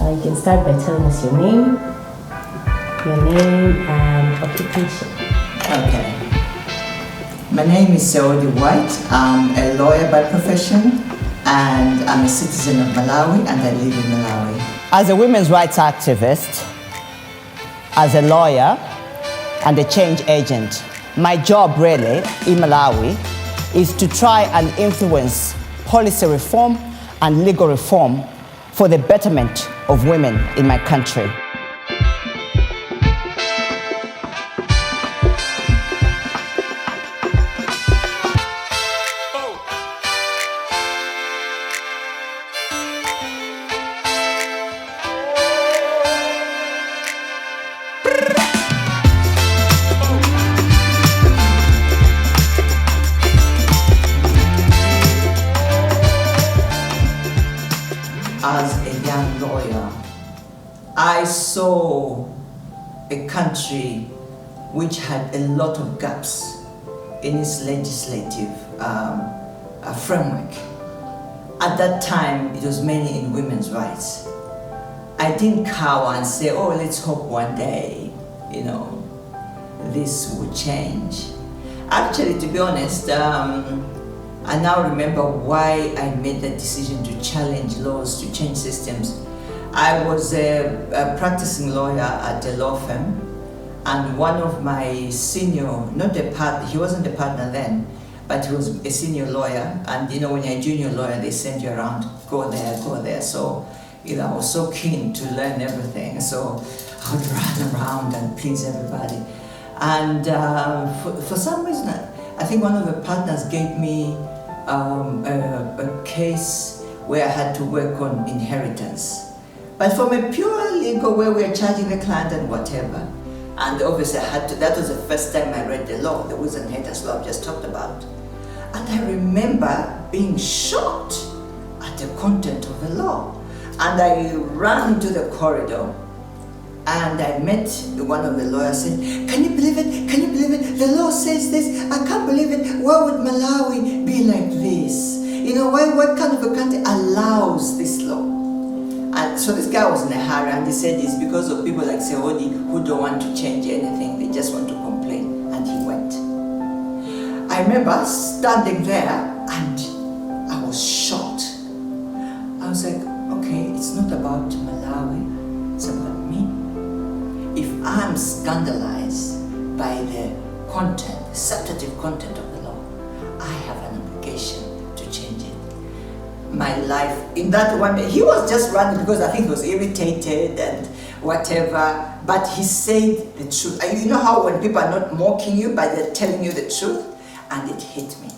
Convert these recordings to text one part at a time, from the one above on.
You can start by telling us your name and occupation. Okay. My name is Seodi White. I'm a lawyer by profession, and I'm a citizen of Malawi, and I live in Malawi. As a women's rights activist, as a lawyer, and a change agent, my job really in Malawi is to try and influence policy reform and legal reform for the betterment of women in my country. As a young lawyer, I saw a country which had a lot of gaps in its legislative framework. At that time, it was mainly in women's rights. I didn't cower and say, oh, let's hope one day, this will change. Actually, to be honest, I now remember why I made that decision to challenge laws, to change systems. I was a practicing lawyer at a law firm, and one of my senior, not a partner, he wasn't a partner then, but he was a senior lawyer. And when you're a junior lawyer, they send you around, go there, go there. So, I was so keen to learn everything. So I would run around and please everybody. And for some reason, I think one of the partners gave me a case where I had to work on inheritance. But from a pure legal where we are charging the client and whatever. And obviously that was the first time I read the law, the Wills and Haters law I've just talked about. And I remember being shocked at the content of the law. And I ran into the corridor and I met one of the lawyers saying, can you believe it? Can you believe it? The law says this. I can't believe it. Why would Malawi be like this? What kind of a country allows this law? And so this guy was in a hurry and he said it's because of people like Seodi who don't want to change anything. They just want to complain. And he went. I remember standing there and I was shocked. I was like, okay, it's not about Malawi, it's about me. If I'm scandalized by the content, the substantive content of the law, I have an obligation to change it. My life, in that one day, he was just running because I think he was irritated and whatever, but he said the truth. And you know how when people are not mocking you, but they're telling you the truth? And it hit me.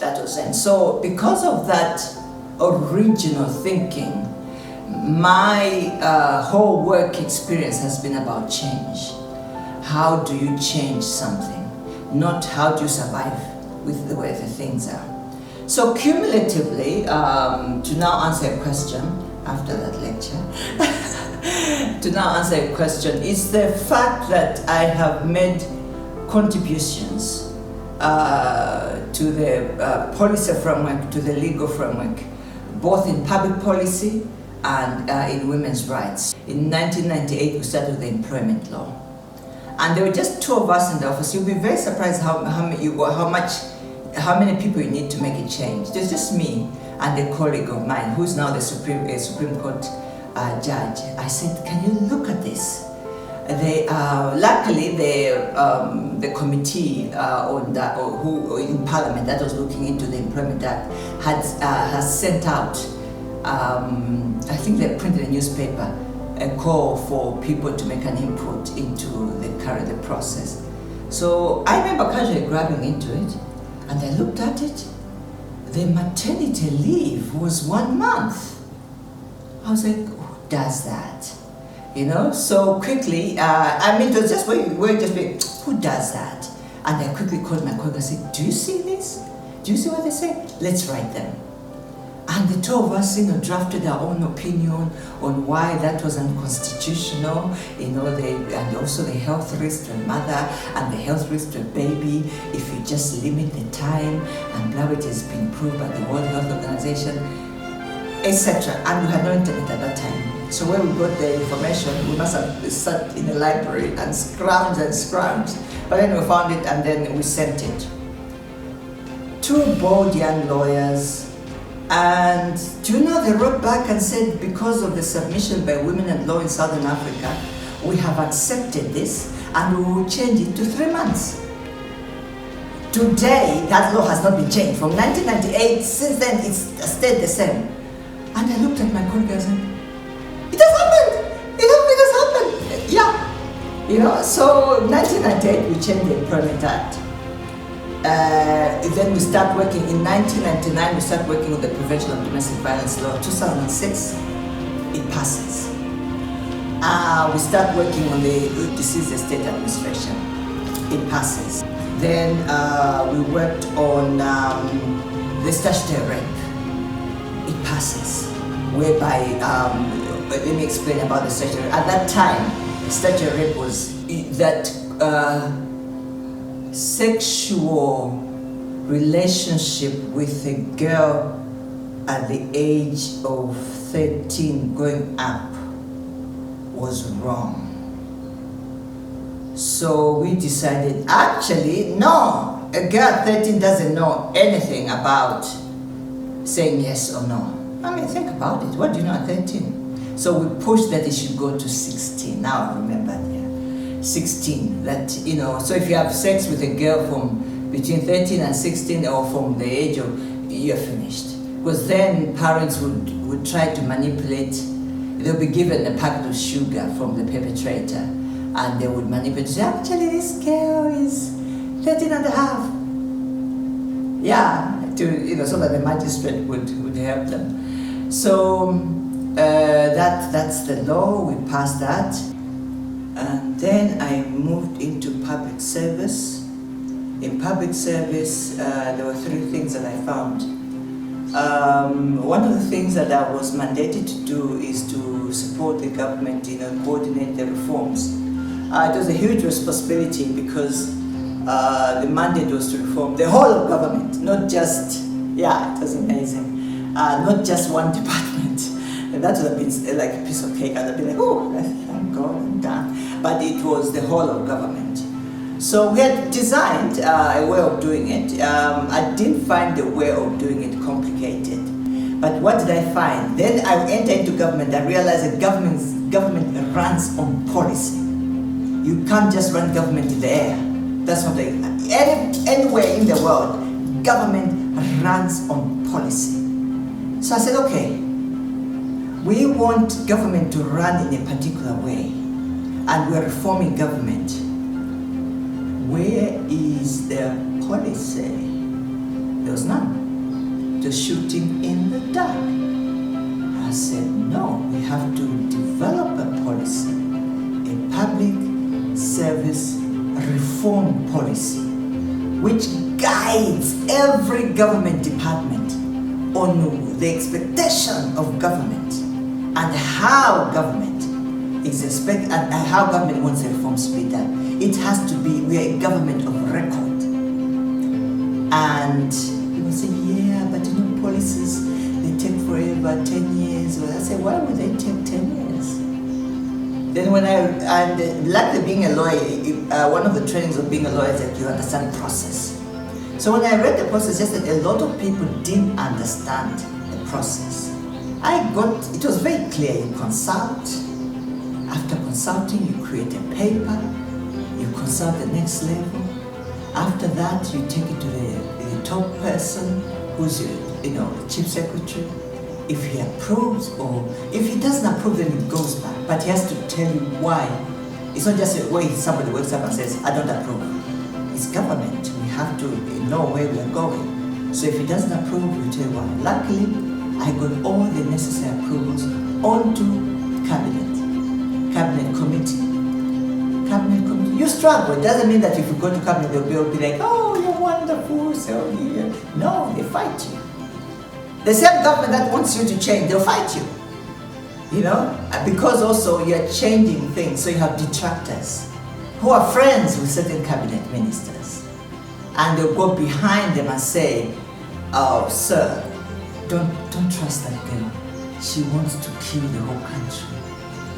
That was it. So because of that original thinking, my whole work experience has been about change. How do you change something? Not how do you survive with the way the things are. So cumulatively, to now answer a question, after that lecture, to now answer a question, is the fact that I have made contributions to the policy framework, to the legal framework, both in public policy and in women's rights. In 1998, we started the employment law. And there were just two of us in the office. You'll be very surprised how many people you need to make a change. There's just me and a colleague of mine who's now the Supreme Court judge. I said, can you look at this? Luckily, the committee on that, who in Parliament that was looking into the Employment Act has sent out, I think they printed a newspaper, a call for people to make an input into the process. So I remember casually grabbing into it, and I looked at it. The maternity leave was 1 month. I was like, who does that? So quickly, it was just, we're just being, who does that? And I quickly called my colleague and said, do you see this? Do you see what they say? Let's write them. And the two of us, drafted our own opinion on why that was unconstitutional, and also the health risk to a mother and the health risk to a baby if you just limit the time, and blah, it has been proved by the World Health Organization, etc. And we had no internet at that time. So when we got the information, we must have sat in the library and scrounged. But then we found it and then we sent it. 2 bold young lawyers. And do you know, they wrote back and said, because of the submission by women and law in Southern Africa, we have accepted this and we will change it to 3 months. Today, that law has not been changed. From 1998, since then, it's stayed the same. And I looked at my colleague and said, it has happened! It has happened! Yeah. You know, so 1998, we changed the Employment Act. Then we start working, in 1999, we start working with the Prevention of Domestic Violence Law. 2006, it passes. We start working on the Deceased Estate Administration. It passes. Then we worked on the statutory rape. It passes. Whereby, let me explain about the statutory. At that time, statutory rape was that sexual relationship with a girl at the age of 13 going up was wrong. So we decided, actually, no, a girl at 13 doesn't know anything about saying yes or no. I mean, think about it. What do you know at 13? So we pushed that it should go to 16. Now I remember, yeah. 16, that, you know, so if you have sex with a girl from between 13 and 16 or from the age of, you're finished. Because then parents would try to manipulate. They'll be given a packet of sugar from the perpetrator and they would manipulate, say, actually this girl is 13 and a half. Yeah, to, you know, so that the magistrate would help them. So that's the law, we passed that. And then I moved into public service. In public service, there were 3 things that I found. One of the things that I was mandated to do is to support the government, you know, coordinate the reforms. It was a huge responsibility because the mandate was to reform the whole of government, not just, yeah, it was amazing, not just one department. And that would have been like a piece of cake. I'd have been like, oh, thank God, I'm done. But it was the whole of government. So we had designed a way of doing it. I didn't find the way of doing it complicated. But what did I find? Then I entered into government. I realized that government runs on policy. You can't just run government in the air. That's not like anywhere in the world, government runs on policy. So I said, okay, we want government to run in a particular way, and we're reforming government. Where is the policy? There was none. Just shooting in the dark. I said, no, we have to develop a policy, a public service reform policy, which guides every government department on the expectation of government and how government is expected and how government wants the reforms to be done. It has to be, we are a government of record. And people say, yeah, but you know, policies, they take forever, 10 years. Well, I say, why would they take 10 years? Then when and like being a lawyer, one of the trainings of being a lawyer is that you understand process. So when I read the process, just that a lot of people didn't understand the process. It was very clear. You consult. After consulting, you create a paper. You consult the next level. After that, you take it to the top person, who's the chief secretary. If he approves, or if he doesn't approve, then it goes back. But he has to tell you why. It's not just a way somebody wakes up and says, I don't approve. It's government. We have to know where we are going. So if he doesn't approve, we tell you why. Luckily, I got all the necessary approvals onto cabinet committee. Cabinet committee. You struggle. It doesn't mean that if you go to cabinet, they'll be like, oh, you're wonderful, so here. No, they fight you. The same government that wants you to change, they'll fight you. You know, because also you're changing things, so you have detractors who are friends with certain cabinet ministers. And they'll go behind them and say, oh, sir, don't trust that girl. She wants to kill the whole country.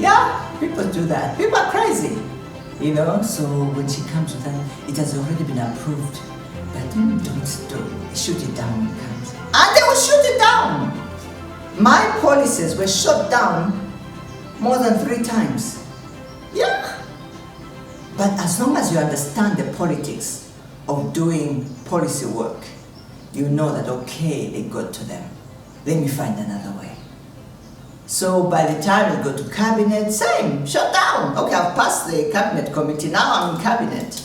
Yeah, people do that. People are crazy, you know. So when she comes with that, it has already been approved. But don't shoot it down when it comes. And they will shoot it down. My policies were shot down more than 3 times. Yeah. But as long as you understand the politics of doing policy work, you know that, okay, they got to them. Let me find another way. So by the time you go to cabinet, same, shut down. Okay, I've passed the cabinet committee, now I'm in cabinet.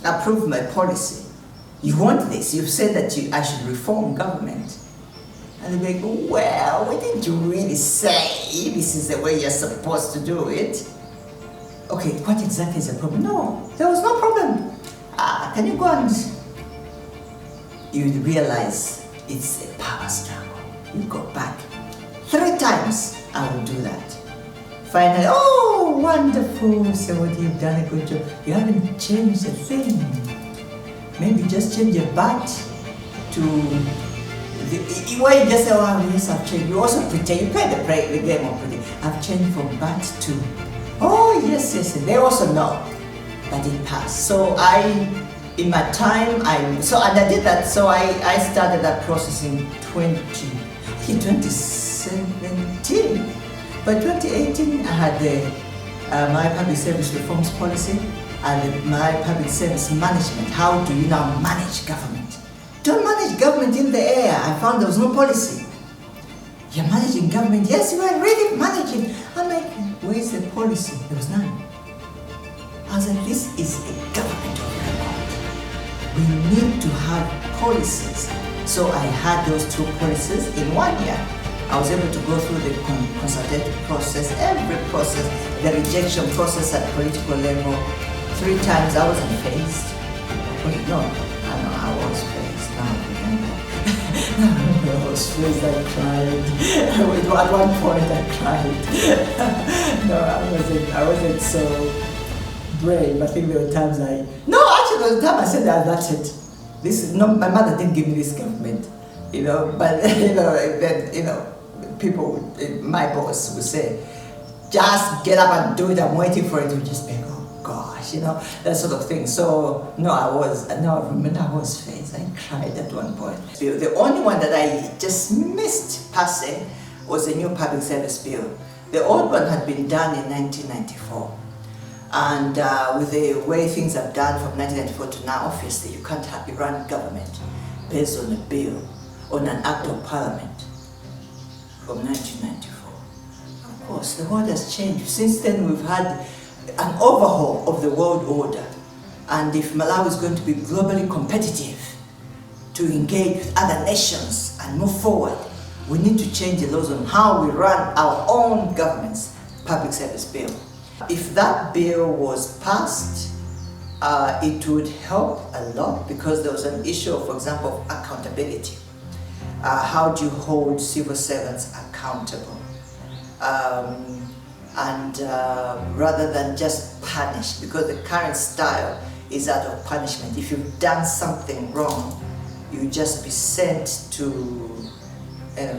Approve my policy. You want this, you've said that I should reform government. And they go, well, we didn't really say this is the way you're supposed to do it. Okay, what exactly is the problem? No, there was no problem. Can you go and... You realize it's a power struggle. You go back. 3 times I will do that. Finally, oh, wonderful, Seodi, you've done a good job. You haven't changed a thing. Maybe just change your bat to... Why you just say, oh, yes, I've changed. You also pretend, you play the game of pretend. I've changed from bat to... Oh, yes, they also know that it passed. So in my time, and I did that, so I started that process in 2017. By 2018, I had the Malawi Public Service Reforms policy and the Malawi Public Service Management. How do you now manage government? Don't manage government in the air. I found there was no policy. You're managing government. Yes, you are really managing. I'm like, where's the policy? There was none. I was like, this is a government of record. We need to have policies. So I had those 2 policies in 1 year. I was able to go through the consultative process, every process, the rejection process at political level. 3 times I wasn't phased. No, I was phased. Now I remember. I was phased, I cried. At one point I cried. No, I wasn't so brave. I think there were times there was a time I said that, that's it. My mother didn't give me this government, you know, but people, my boss would say, just get up and do it, I'm waiting for it. You just think, oh gosh, you know, that sort of thing. So I remember I was phased. I cried at one point. The only one that I just missed passing was the new public service bill. The old one had been done in 1994. And with the way things have done from 1994 to now, obviously you can't run government based on a bill, on an act of parliament from 1994. Of course, the world has changed. Since then, we've had an overhaul of the world order. And if Malawi is going to be globally competitive, to engage with other nations and move forward, we need to change the laws on how we run our own government's public service bill. If that bill was passed, it would help a lot because there was an issue of, for example, of accountability. How do you hold civil servants accountable? Rather than just punish, because the current style is that of punishment. If you've done something wrong, you just be sent to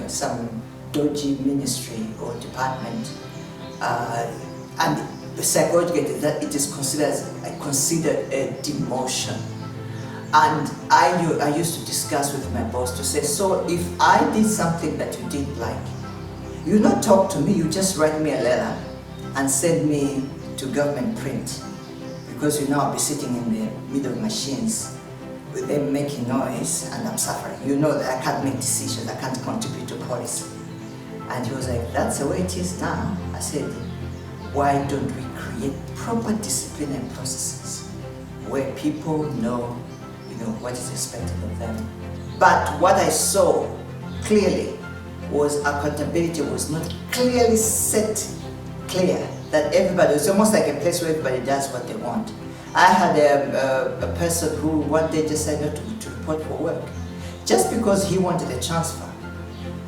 some dodgy ministry or department, and psychologically that it is considered a demotion. And I used to discuss with my boss to say, so if I did something that you didn't like, you not talk to me, you just write me a letter and send me to government print, because you know I'll be sitting in the middle of machines with them making noise and I'm suffering. You know that I can't make decisions, I can't contribute to policy. And he was like, that's the way it is now. I said, why don't we create proper disciplinary processes where people know, what is expected of them. But what I saw clearly was accountability was not clearly set clear, that everybody, it's almost like a place where everybody does what they want. I had a person who one day decided to report for work just because he wanted a transfer.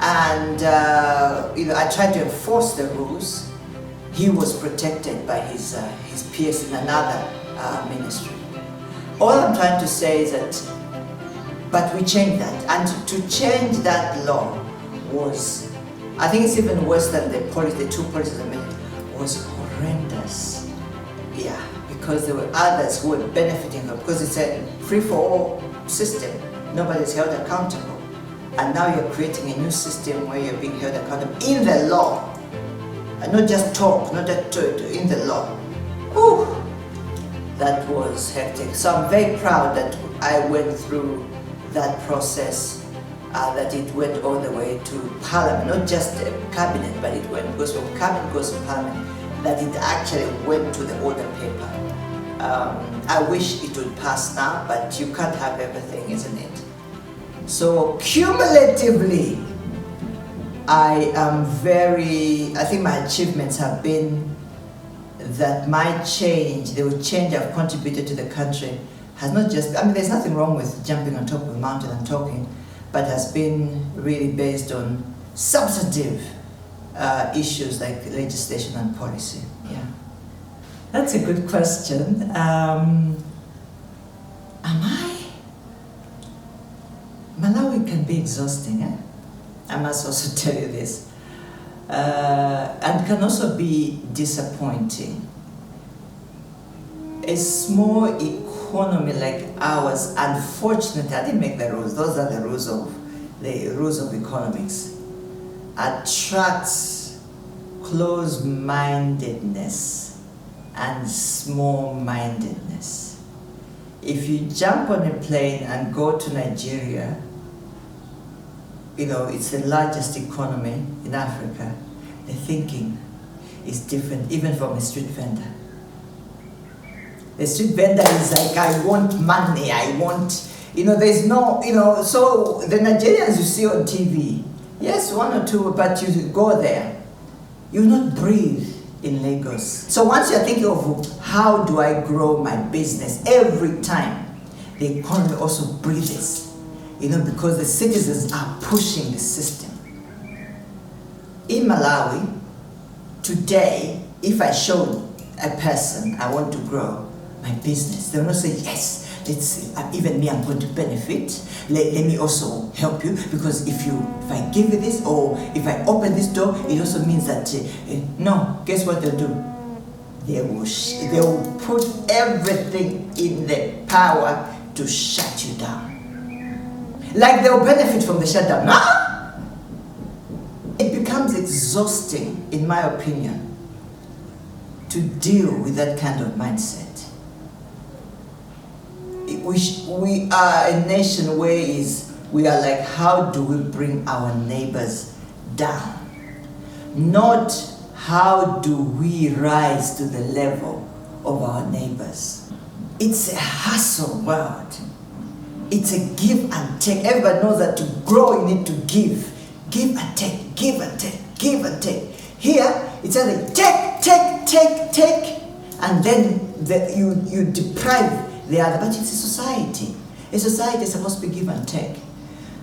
And I tried to enforce the rules. He was protected by his peers in another ministry. All I'm trying to say is that, but we changed that. And to change that law was, I think it's even worse than the 2 policies I made, was was horrendous. Yeah, because there were others who were benefiting from it, because it's a free-for-all system. Nobody's held accountable. And now you're creating a new system where you're being held accountable in the law. And not just talk, not just in the law. Whew, that was hectic. So I'm very proud that I went through that process, that it went all the way to Parliament, not just the cabinet, but it went, goes from cabinet, goes to Parliament, that it actually went to the order paper. I wish it would pass now, but you can't have everything, isn't it? So cumulatively, I think my achievements have been that my change, the change I've contributed to the country has not just, there's nothing wrong with jumping on top of a mountain and talking, but has been really based on substantive issues like legislation and policy. Yeah. That's a good question. Malawi can be exhausting, eh? I must also tell you this. And can also be disappointing. A small economy like ours, unfortunately, I didn't make the rules, those are the rules of economics, attracts close-mindedness and small-mindedness. If you jump on a plane and go to Nigeria, it's the largest economy in Africa, the thinking is different, even from a street vendor. The street vendor is like, I want money, I want, there's no, so the Nigerians you see on TV, yes, one or two, but you go there, you not breathe in Lagos. So once you're thinking of how do I grow my business, every time the economy also breathes, because the citizens are pushing the system. In Malawi, today, if I showed a person I want to grow my business, they will not say, yes, even me, I'm going to benefit. Let me also help you, because if I give you this, or if I open this door, it also means that, no, guess what they'll do? They will put everything in their power to shut you down. Like they'll benefit from the shutdown. No! It becomes exhausting, in my opinion, to deal with that kind of mindset. We are a nation where we are like, how do we bring our neighbors down? Not how do we rise to the level of our neighbors. It's a hustle world. It's a give and take. Everybody knows that to grow you need to give. Give and take, give and take, give and take. Here, it's either take, and then you deprive the other. But it's a society. A society is supposed to be give and take.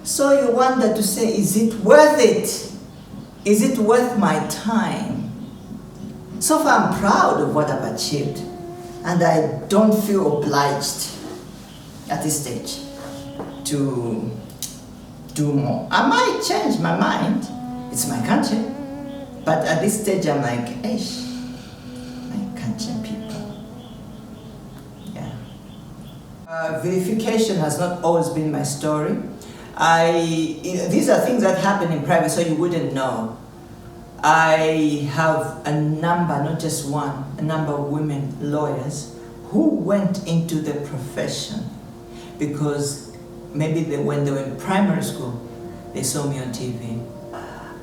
So you wonder to say, is it worth it? Is it worth my time? So far I'm proud of what I've achieved, and I don't feel obliged at this stage to do more. I might change my mind, it's my country, but at this stage I'm like, eish, my country people. Yeah. Vilification has not always been my story. These are things that happen in private, so you wouldn't know. I have a number, not just one, a number of women lawyers who went into the profession because maybe when they were in primary school, they saw me on TV.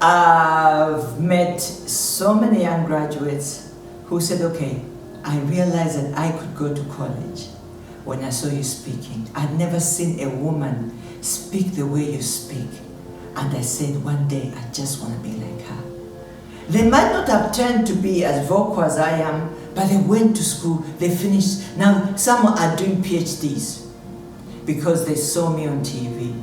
I've met so many young graduates who said, okay, I realized that I could go to college when I saw you speaking. I'd never seen a woman speak the way you speak. And I said, one day, I just want to be like her. They might not have turned to be as vocal as I am, but they went to school, they finished. Now, some are doing PhDs because they saw me on TV.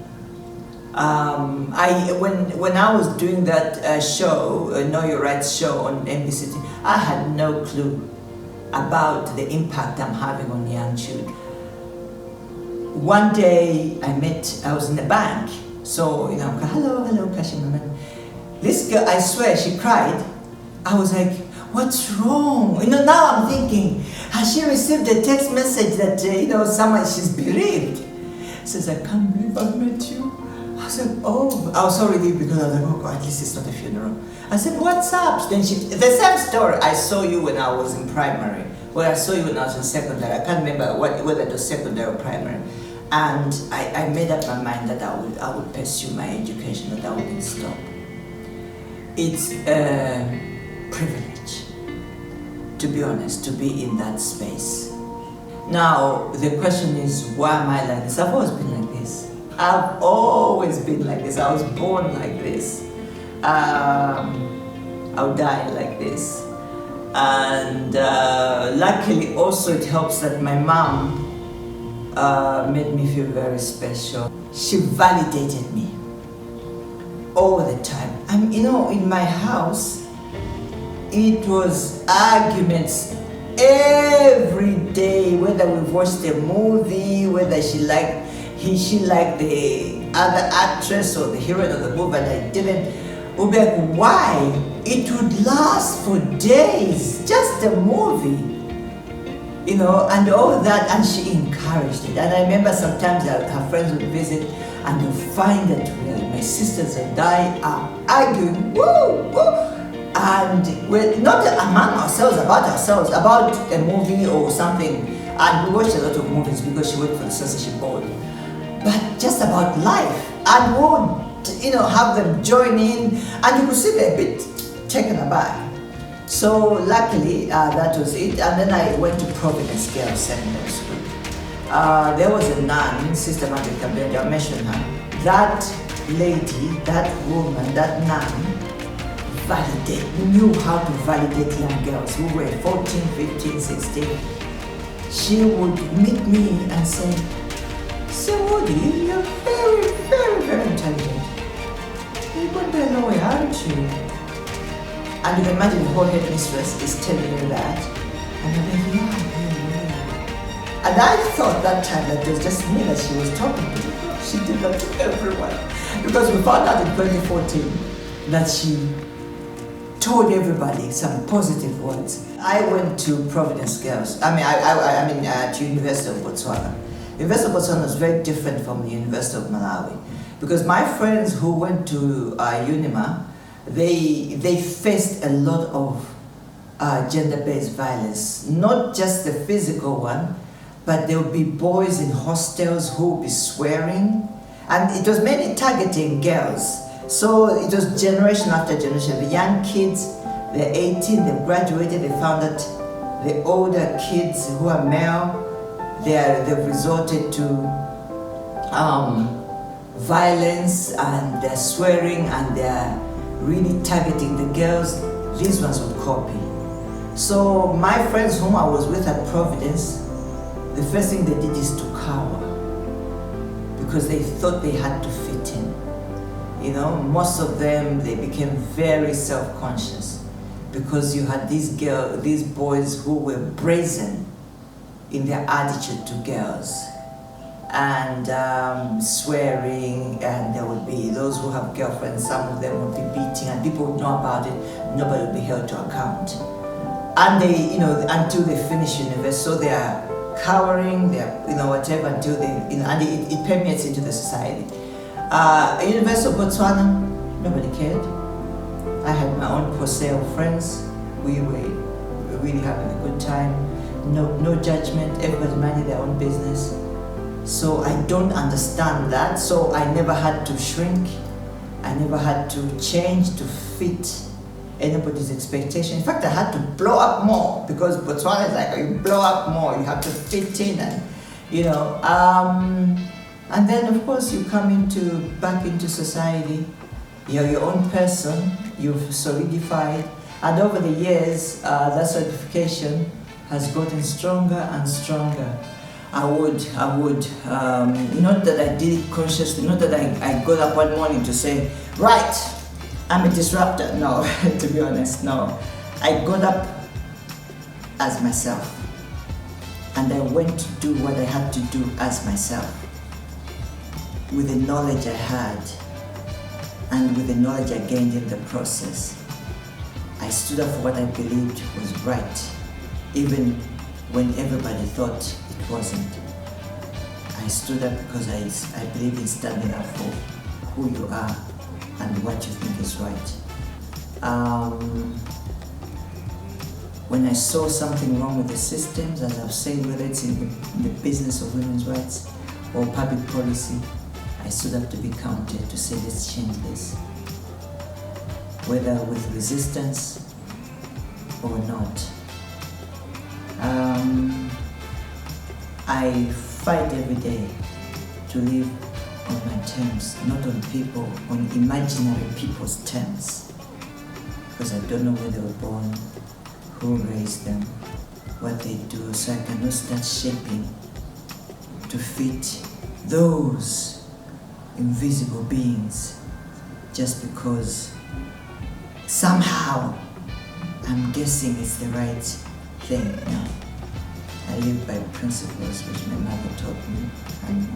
When I was doing that show, Know Your Rights show on NBC, I had no clue about the impact I'm having on young children. One day I was in the bank, so hello, Kashima. This girl, I swear, she cried. I was like, What's wrong? Now I'm thinking, has she received a text message that, someone she's bereaved? Says, I can't believe I met you. I said, oh, I was so relieved because I was like, oh God, at least it's not a funeral. I said, what's up? Then the same story. I saw you when I was in primary. Well, I saw you when I was in secondary. I can't remember whether it was secondary or primary. And I made up my mind that I would pursue my education, that I wouldn't stop. It's a privilege, to be honest, to be in that space. Now, the question is, why am I like this? I've always been like this. I've always been like this. I was born like this. I'll die like this. And luckily also it helps that my mom made me feel very special. She validated me all the time. In my house, it was arguments every day, whether we've watched a movie, whether she liked the other actress or the heroine of the movie and I didn't. We'll be like, why? It would last for days, just a movie. And all that, and she encouraged it. And I remember sometimes her friends would visit and they'd find that my sisters and I are arguing, and we're not among ourselves, about a movie or something. And we watched a lot of movies because she worked for the censorship board. But just about life, and we would, have them join in, and you could see they're a bit taken aback. So luckily, that was it. And then I went to Providence Girls Secondary School. There was a nun, Sister Magic Kabenda, I mentioned her. That lady, that woman, that nun, knew how to validate young girls who were 14, 15, 16. She would meet me and say, Seodi, you're very, very, very intelligent. You're going to be a lawyer, aren't you? And you can imagine the whole headmistress is telling you that. And I'm like, yeah. And I thought that time that it was just me that she was talking to. She did that to everyone. Because we found out in 2014 that she told everybody some positive words. I went to Providence Girls. To University of Botswana. University of Botswana was very different from the University of Malawi. Because my friends who went to UNIMA, they faced a lot of gender-based violence, not just the physical one, but there would be boys in hostels who would be swearing, and it was mainly targeting girls. So it was generation after generation. The young kids, they're 18, they've graduated, they found that the older kids who are male, they've resorted to violence, and they're swearing, and they're really targeting the girls. These ones would copy. So my friends whom I was with at Providence, the first thing they did is to cower because they thought they had to fit in. Most of them, they became very self-conscious because you had these boys who were brazen in their attitude to girls, and swearing, and there would be those who have girlfriends, some of them would be beating, and people would know about it, nobody would be held to account. And they, until they finish university, so they are cowering, they are, whatever, until they, and it permeates into the society. University of Botswana, nobody cared. I had my own for sale friends. We were really having a good time. No judgment, everybody minding their own business. So I don't understand that. So I never had to shrink. I never had to change to fit anybody's expectation. In fact, I had to blow up more because Botswana is like, you blow up more, you have to fit in, and and then of course you come back into society. You're your own person. You've solidified, and over the years, that certification has gotten stronger and stronger. I would, not that I did it consciously, not that I got up one morning to say, right, I'm a disruptor. No, to be honest, no. I got up as myself, and I went to do what I had to do as myself, with the knowledge I had, and with the knowledge I gained in the process. I I stood up for what I believed was right, even when everybody thought it wasn't. I stood up because I believe in standing up for who you are and what you think is right. When I saw something wrong with the systems, as I've said, whether it's in the business of women's rights or public policy, I stood up to be counted, to say, let's change this. Whether with resistance or not. I fight every day to live on my terms, not on people, on imaginary people's terms. Because I don't know where they were born, who raised them, what they do, so I cannot start shaping to fit those invisible beings just because somehow I'm guessing it's the right thing. No. I live by principles which my mother taught me. And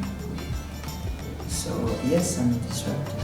so yes, I'm a disruptor.